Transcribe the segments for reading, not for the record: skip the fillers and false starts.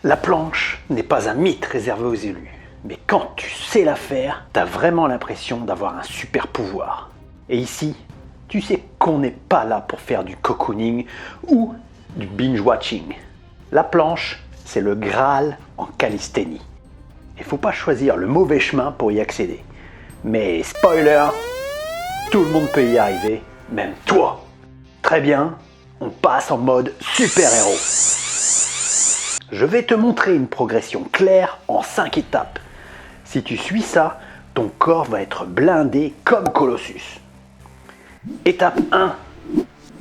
La planche n'est pas un mythe réservé aux élus. Mais quand tu sais la faire, t'as vraiment l'impression d'avoir un super pouvoir. Et ici, tu sais qu'on n'est pas là pour faire du cocooning ou du binge-watching. La planche, c'est le Graal en calisthénie. Il ne faut pas choisir le mauvais chemin pour y accéder. Mais spoiler, tout le monde peut y arriver, même toi. Très bien, on passe en mode super-héros. Je vais te montrer une progression claire en 5 étapes. Si tu suis ça, ton corps va être blindé comme Colossus. Étape 1,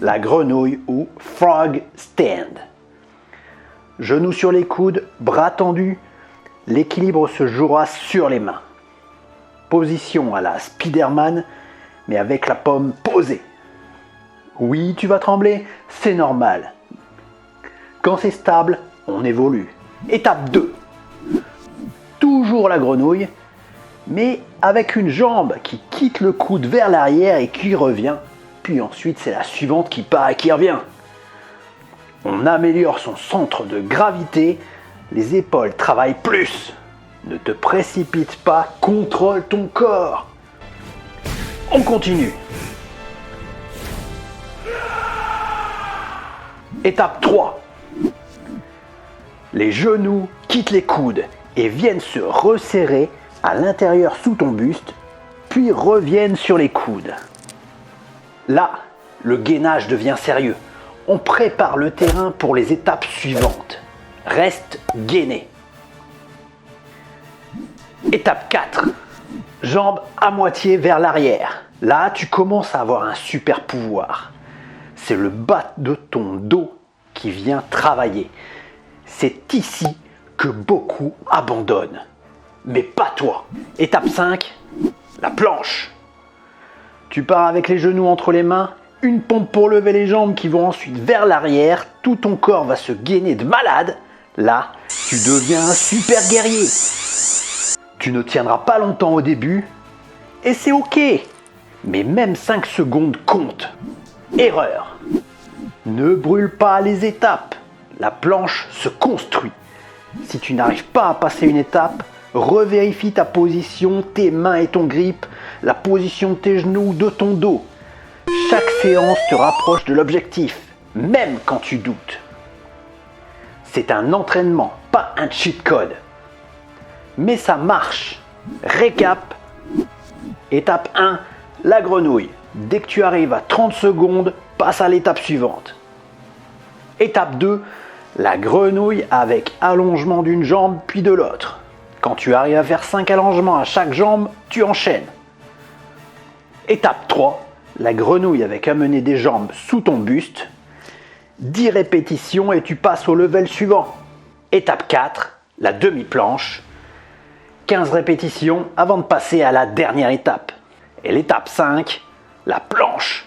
la grenouille ou frog stand. Genoux sur les coudes, bras tendus, l'équilibre se jouera sur les mains. Position à la Spider-Man, mais avec la paume posée. Oui, tu vas trembler, c'est normal. Quand c'est stable, on évolue. Étape 2. Toujours la grenouille, mais avec une jambe qui quitte le coude vers l'arrière et qui revient. Puis ensuite, c'est la suivante qui part et qui revient. On améliore son centre de gravité, les épaules travaillent plus. Ne te précipite pas, contrôle ton corps. On continue. Étape 3. Les genoux quittent les coudes et viennent se resserrer à l'intérieur sous ton buste, puis reviennent sur les coudes. Là, le gainage devient sérieux. On prépare le terrain pour les étapes suivantes. Reste gainé. Étape 4. Jambes à moitié vers l'arrière. Là, tu commences à avoir un super pouvoir. C'est le bas de ton dos qui vient travailler. C'est ici que beaucoup abandonnent. Mais pas toi. Étape 5. La planche. Tu pars avec les genoux entre les mains, une pompe pour lever les jambes qui vont ensuite vers l'arrière, tout ton corps va se gainer de malade. Là, tu deviens un super guerrier. Tu ne tiendras pas longtemps au début, et c'est ok. Mais même 5 secondes comptent. Erreur. Ne brûle pas les étapes. La planche se construit. Si tu n'arrives pas à passer une étape, revérifie ta position, tes mains et ton grip, la position de tes genoux, de ton dos. Chaque séance te rapproche de l'objectif, même quand tu doutes. C'est un entraînement, pas un cheat code. Mais ça marche. Récap. Étape 1, la grenouille. Dès que tu arrives à 30 secondes, passe à l'étape suivante. Étape 2, la grenouille avec allongement d'une jambe puis de l'autre. Quand tu arrives à faire 5 allongements à chaque jambe, tu enchaînes. Étape 3, la grenouille avec amener des jambes sous ton buste. 10 répétitions et tu passes au level suivant. Étape 4, la demi-planche. 15 répétitions avant de passer à la dernière étape. Et l'étape 5, la planche.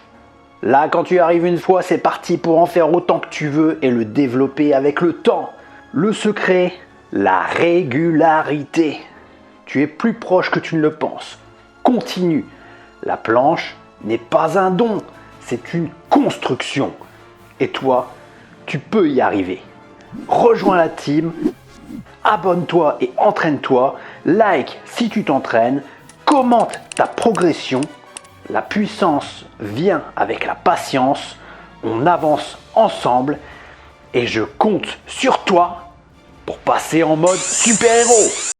Là, quand tu arrives une fois, c'est parti pour en faire autant que tu veux et le développer avec le temps. Le secret, la régularité. Tu es plus proche que tu ne le penses. Continue. La planche n'est pas un don, c'est une construction. Et toi, tu peux y arriver. Rejoins la team, abonne-toi et entraîne-toi. Like si tu t'entraînes, commente ta progression. La puissance vient avec la patience. On avance ensemble et je compte sur toi pour passer en mode super-héros.